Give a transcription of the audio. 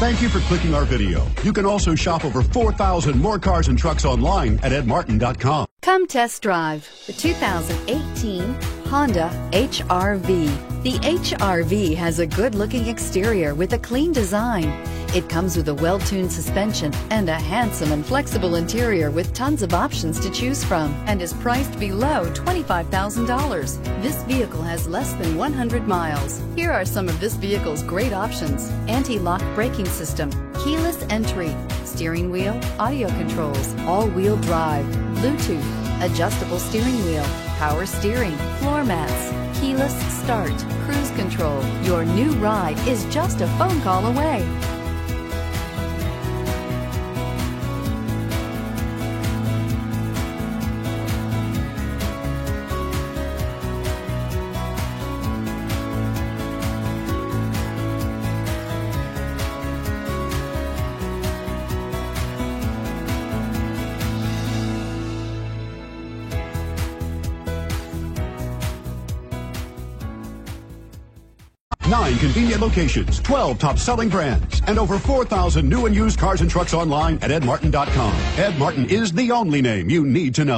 Thank you for clicking our video. You can also shop over 4,000 more cars and trucks online at edmartin.com. Come test drive the 2018 Honda HR-V. The HR-V has a good-looking exterior with a clean design. It comes with a well-tuned suspension and a handsome and flexible interior with tons of options to choose from and is priced below $25,000. This vehicle has less than 100 miles. Here are some of this vehicle's great options: anti-lock braking system, keyless entry, steering wheel audio controls, all-wheel drive, Bluetooth, adjustable steering wheel, power steering, floor mats, keyless start, cruise control. Your new ride is just a phone call away. Nine convenient locations, 12 top-selling brands, and over 4,000 new and used cars and trucks online at edmartin.com. Ed Martin is the only name you need to know.